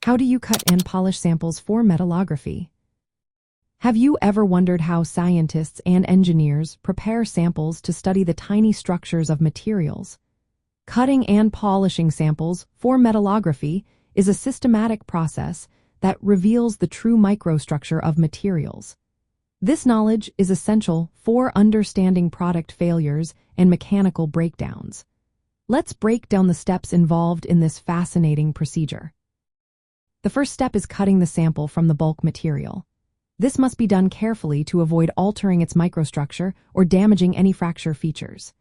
How do you cut and polish samples for metallography? Have you ever wondered how scientists and engineers prepare samples to study the tiny structures of materials? Cutting and polishing samples for metallography is a systematic process that reveals the true microstructure of materials. This knowledge is essential for understanding product failures and mechanical breakdowns. Let's break down the steps involved in this fascinating procedure. The first step is cutting the sample from the bulk material. This must be done carefully to avoid altering its microstructure or damaging any fracture features.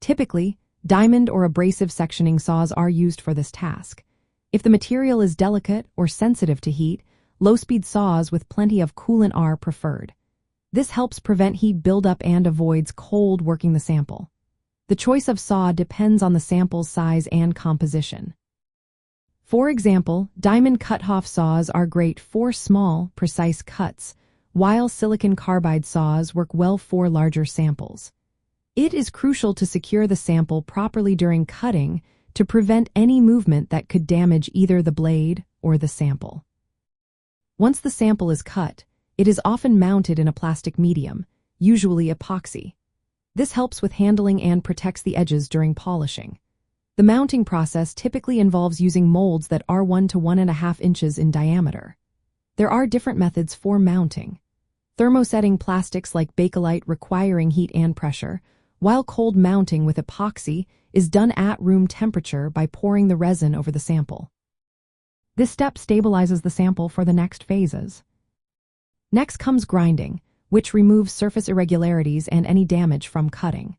Typically, diamond or abrasive sectioning saws are used for this task. If the material is delicate or sensitive to heat, low-speed saws with plenty of coolant are preferred. This helps prevent heat buildup and avoids cold working the sample. The choice of saw depends on the sample's size and composition. For example, diamond cut-off saws are great for small, precise cuts, while silicon carbide saws work well for larger samples. It is crucial to secure the sample properly during cutting to prevent any movement that could damage either the blade or the sample. Once the sample is cut, it is often mounted in a plastic medium, usually epoxy. This helps with handling and protects the edges during polishing. The mounting process typically involves using molds that are 1 to 1.5 inches in diameter. There are different methods for mounting. Thermosetting plastics like bakelite requiring heat and pressure, while cold mounting with epoxy is done at room temperature by pouring the resin over the sample. This step stabilizes the sample for the next phases. Next comes grinding, which removes surface irregularities and any damage from cutting.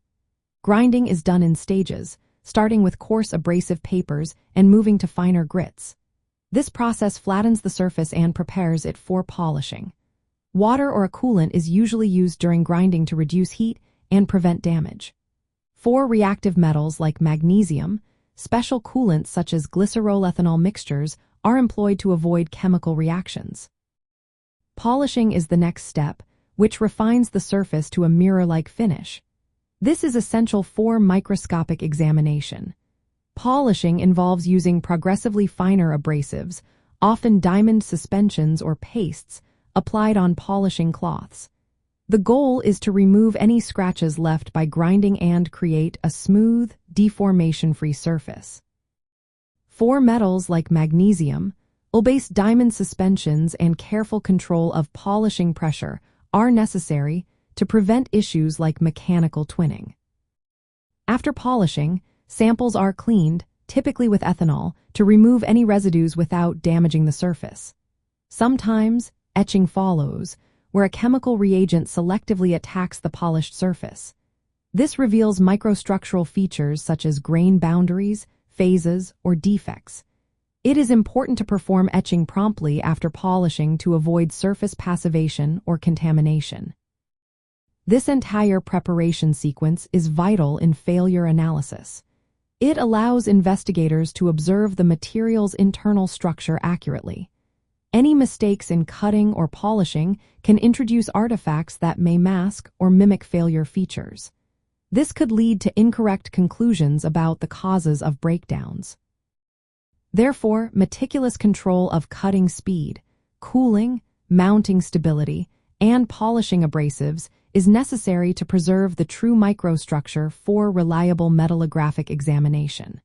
Grinding is done in stages, starting with coarse abrasive papers and moving to finer grits. This process flattens the surface and prepares it for polishing. Water or a coolant is usually used during grinding to reduce heat and prevent damage. For reactive metals like magnesium, special coolants such as glycerol-ethanol mixtures are employed to avoid chemical reactions. Polishing is the next step, which refines the surface to a mirror-like finish. This is essential for microscopic examination. Polishing involves using progressively finer abrasives, often diamond suspensions or pastes, applied on polishing cloths. The goal is to remove any scratches left by grinding and create a smooth, deformation-free surface. For metals like magnesium, oil-based diamond suspensions and careful control of polishing pressure are necessary to prevent issues like mechanical twinning. After polishing, samples are cleaned, typically with ethanol, to remove any residues without damaging the surface. Sometimes, etching follows, where a chemical reagent selectively attacks the polished surface. This reveals microstructural features such as grain boundaries, phases, or defects. It is important to perform etching promptly after polishing to avoid surface passivation or contamination. This entire preparation sequence is vital in failure analysis. It allows investigators to observe the material's internal structure accurately. Any mistakes in cutting or polishing can introduce artifacts that may mask or mimic failure features. This could lead to incorrect conclusions about the causes of breakdowns. Therefore, meticulous control of cutting speed, cooling, mounting stability, and polishing abrasives is necessary to preserve the true microstructure for reliable metallographic examination.